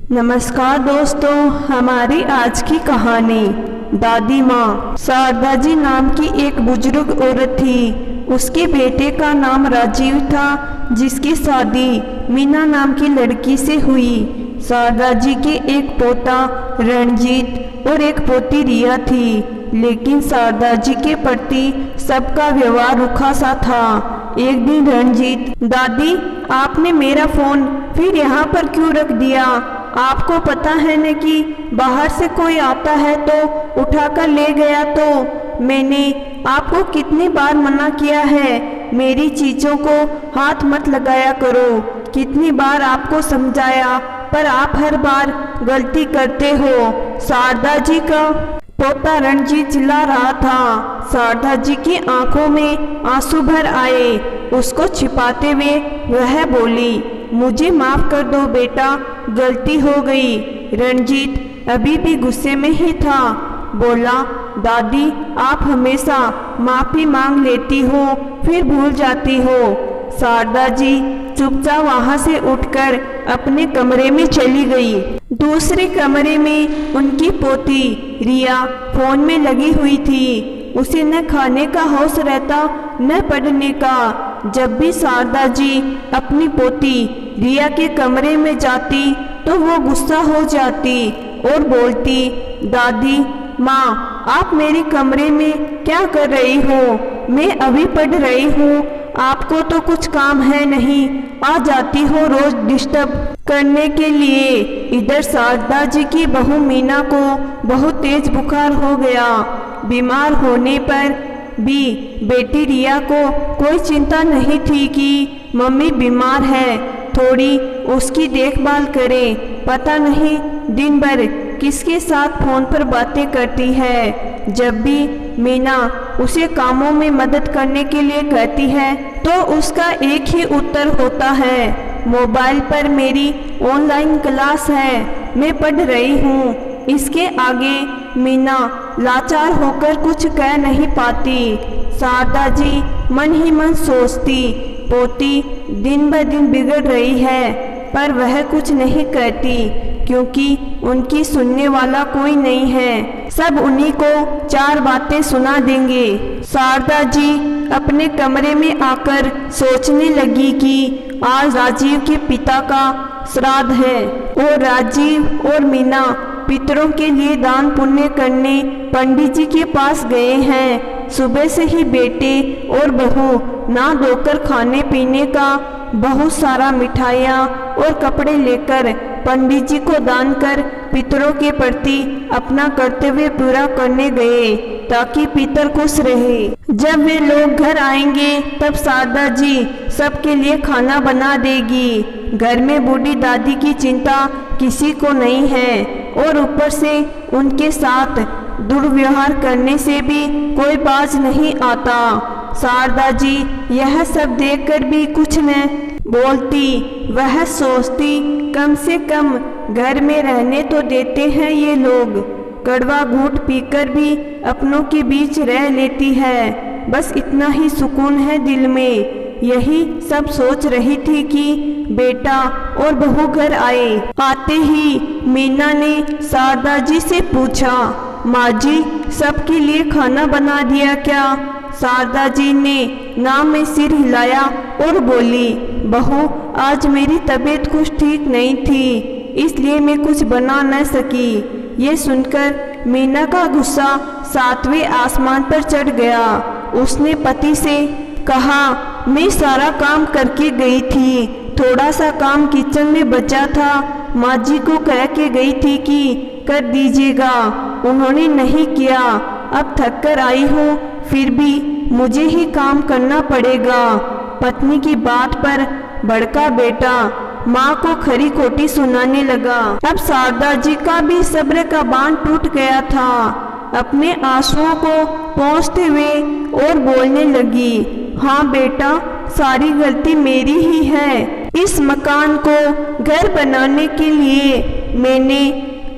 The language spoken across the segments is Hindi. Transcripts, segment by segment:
नमस्कार दोस्तों, हमारी आज की कहानी दादी माँ। शारदा जी नाम की एक बुजुर्ग औरत थी। उसके बेटे का नाम राजीव था, जिसकी शादी मीना नाम की लड़की से हुई। शारदा जी के एक पोता रणजीत और एक पोती रिया थी, लेकिन शारदा जी के प्रति सबका व्यवहार रूखा सा था। एक दिन रणजीत, दादी आपने मेरा फोन फिर यहाँ पर क्यों रख दिया? आपको पता है न कि बाहर से कोई आता है तो उठाकर ले गया, तो मैंने आपको कितनी बार मना किया है, मेरी चीज़ों को हाथ मत लगाया करो। कितनी बार आपको समझाया, पर आप हर बार गलती करते हो। शारदा जी का पोता रणजीत चिल्ला रहा था। शारदा जी की आंखों में आंसू भर आए। उसको छिपाते हुए वह बोली, मुझे माफ कर दो बेटा, गलती हो गई। रणजीत अभी भी गुस्से में ही था। बोला, दादी आप हमेशा माफी मांग लेती हो फिर भूल जाती हो। शारदा जी चुपचाप वहां से उठकर अपने कमरे में चली गई। दूसरे कमरे में उनकी पोती रिया फोन में लगी हुई थी। उसे न खाने का होश रहता न पढ़ने का। जब भी शारदा जी अपनी पोती रिया के कमरे में जाती तो वो गुस्सा हो जाती और बोलती, दादी माँ आप मेरे कमरे में क्या कर रही हो? मैं अभी पढ़ रही हूँ, आपको तो कुछ काम है नहीं, आ जाती हो रोज डिस्टर्ब करने के लिए। इधर शारदा जी की बहू मीना को बहुत तेज बुखार हो गया। बीमार होने पर भी बेटी रिया को कोई चिंता नहीं थी कि मम्मी बीमार है, थोड़ी उसकी देखभाल करें। पता नहीं दिन भर किसके साथ फोन पर बातें करती है। जब भी मीना उसे कामों में मदद करने के लिए कहती है तो उसका एक ही उत्तर होता है, मोबाइल पर मेरी ऑनलाइन क्लास है, मैं पढ़ रही हूँ। इसके आगे मीना लाचार होकर कुछ कह नहीं पाती। शारदा जी मन ही मन सोचती, पोती दिन ब दिन बिगड़ रही है, पर वह कुछ नहीं कहती क्योंकि उनकी सुनने वाला कोई नहीं है। सब उन्हीं को चार बातें सुना देंगे। शारदा जी अपने कमरे में आकर सोचने लगी कि आज राजीव के पिता का श्राद्ध है और राजीव और मीना पितरों के लिए दान पुण्य करने पंडित जी के पास गए हैं। सुबह से ही बेटे और बहू ना धोकर खाने पीने का बहुत सारा मिठाइयाँ और कपड़े लेकर पंडित जी को दान कर पितरों के प्रति अपना कर्तव्य पूरा करने गए ताकि पितर खुश रहे। जब वे लोग घर आएंगे तब शारदा जी सबके लिए खाना बना देगी। घर में बूढ़ी दादी की चिंता किसी को नहीं है और ऊपर से उनके साथ दुर्व्यवहार करने से भी कोई बाज नहीं आता। शारदा जी यह सब देखकर भी कुछ न बोलती। वह सोचती, कम से कम घर में रहने तो देते हैं ये लोग, कड़वा घूंट पीकर भी अपनों के बीच रह लेती है, बस इतना ही सुकून है दिल में। यही सब सोच रही थी कि बेटा और बहू घर आए। आते ही मीना ने शारदा जी से पूछा, माँ जी सबके लिए खाना बना दिया क्या? शारदा जी ने नाम में सिर हिलाया और बोली, बहू आज मेरी तबीयत कुछ ठीक नहीं थी, इसलिए मैं कुछ बना न सकी। ये सुनकर मीना का गुस्सा सातवें आसमान पर चढ़ गया। उसने पति से कहा, मैं सारा काम करके गई थी, थोड़ा सा काम किचन में बचा था, माँ जी को कह के गई थी कि कर दीजिएगा, उन्होंने नहीं किया। अब थक कर आई हूँ, फिर भी मुझे ही काम करना पड़ेगा। पत्नी की बात पर भड़का बेटा माँ को खरी खोटी सुनाने लगा। अब शारदा जी का भी सब्र का बांध टूट गया था। अपने आंसुओं को पोंछते हुए और बोलने लगी, हाँ बेटा सारी गलती मेरी ही है। इस मकान को घर बनाने के लिए मैंने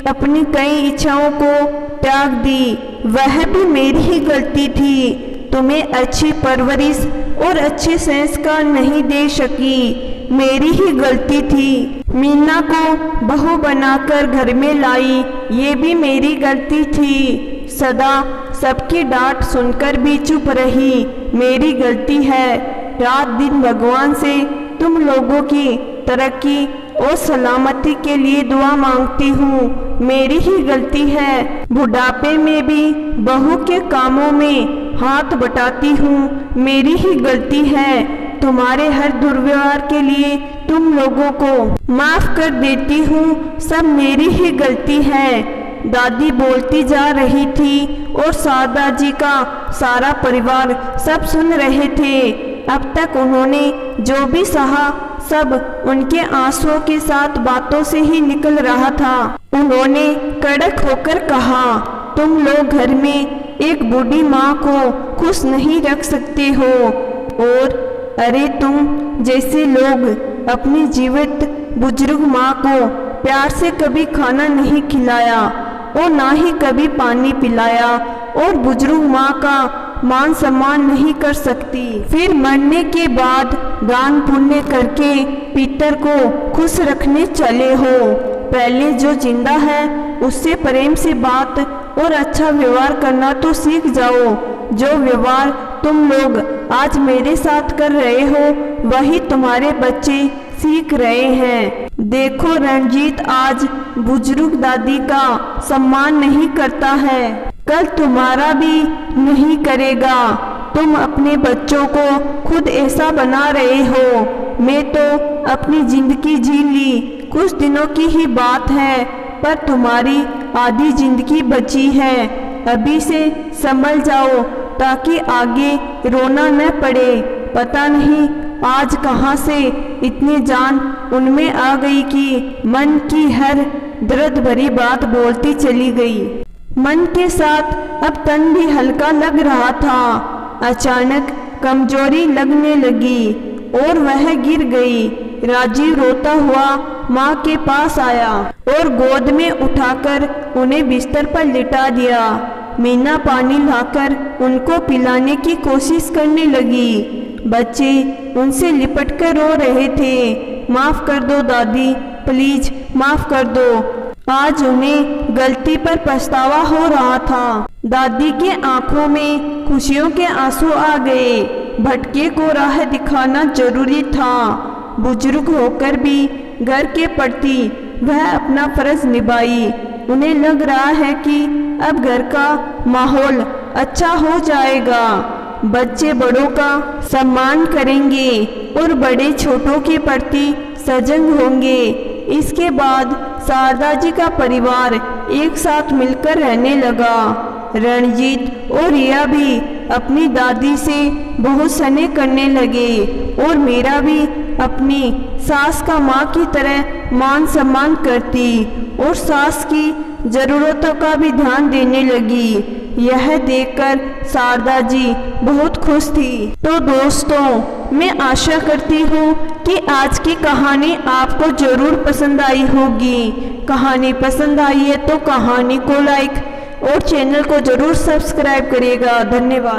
अपनी कई इच्छाओं को त्याग दी, वह भी मेरी ही गलती थी। तुम्हें अच्छी परवरिश और अच्छे संस्कार नहीं दे सकी, मेरी ही गलती थी। मीना को बहू बनाकर घर में लाई, ये भी मेरी गलती थी। सदा सबकी डांट सुनकर भी चुप रही, मेरी गलती है। रात दिन भगवान से तुम लोगों की तरक्की और सलामती के लिए दुआ मांगती हूँ, मेरी ही गलती है। बुढ़ापे में भी बहू के कामों में हाथ बटाती हूँ, मेरी ही गलती है। तुम्हारे हर दुर्व्यवहार के लिए तुम लोगों को माफ कर देती हूँ, सब मेरी ही गलती है। दादी बोलती जा रही थी और शारदा जी का सारा परिवार सब सुन रहे थे। अब तक उन्होंने जो भी सहा सब उनके आंसुओं के साथ बातों से ही निकल रहा था। उन्होंने कड़क होकर कहा, तुम लोग घर में एक बूढ़ी माँ को खुश नहीं रख सकते हो, और अरे तुम जैसे लोग अपनी जीवित बुजुर्ग माँ को प्यार से कभी खाना नहीं खिलाया और ना ही कभी पानी पिलाया, और बुजुर्ग माँ का मान सम्मान नहीं कर सकती, फिर मरने के बाद दान पुण्य करके पितर को खुश रखने चले हो। पहले जो जिंदा है उससे प्रेम से बात और अच्छा व्यवहार करना तो सीख जाओ। जो व्यवहार तुम लोग आज मेरे साथ कर रहे हो वही तुम्हारे बच्चे सीख रहे हैं। देखो रणजीत आज बुजुर्ग दादी का सम्मान नहीं करता है, कल तुम्हारा भी नहीं करेगा। तुम अपने बच्चों को खुद ऐसा बना रहे हो। मैं तो अपनी जिंदगी जी ली, कुछ दिनों की ही बात है, पर तुम्हारी आधी जिंदगी बची है। अभी से संभल जाओ ताकि आगे रोना न पड़े। पता नहीं आज कहाँ से इतनी जान उनमें आ गई कि मन की हर दर्द भरी बात बोलती चली गई। मन के साथ अब तन भी हल्का लग रहा था। अचानक कमजोरी लगने लगी और वह गिर गई। राजीव रोता हुआ माँ के पास आया और गोद में उठाकर उन्हें बिस्तर पर लिटा दिया। मीना पानी लाकर उनको पिलाने की कोशिश करने लगी। बच्चे उनसे लिपटकर रो रहे थे। माफ कर दो दादी, प्लीज माफ कर दो। आज उन्हें गलती पर पछतावा हो रहा था। दादी के आंखों में खुशियों के आंसू आ गए। भटके को राह दिखाना जरूरी था। बुजुर्ग होकर भी घर के प्रति वह अपना फर्ज निभाई। उन्हें लग रहा है कि अब घर का माहौल अच्छा हो जाएगा। बच्चे बड़ों का सम्मान करेंगे और बड़े छोटों के प्रति सजग होंगे। इसके बाद शारदा जी का परिवार एक साथ मिलकर रहने लगा। रणजीत और रिया भी अपनी दादी से बहुत स्नेह करने लगे और मीरा भी अपनी सास का माँ की तरह मान सम्मान करती और सास की जरूरतों का भी ध्यान देने लगी। यह देखकर शारदा जी बहुत खुश थी। तो दोस्तों, मैं आशा करती हूँ कि आज की कहानी आपको जरूर पसंद आई होगी। कहानी पसंद आई है तो कहानी को लाइक और चैनल को जरूर सब्सक्राइब करिएगा। धन्यवाद।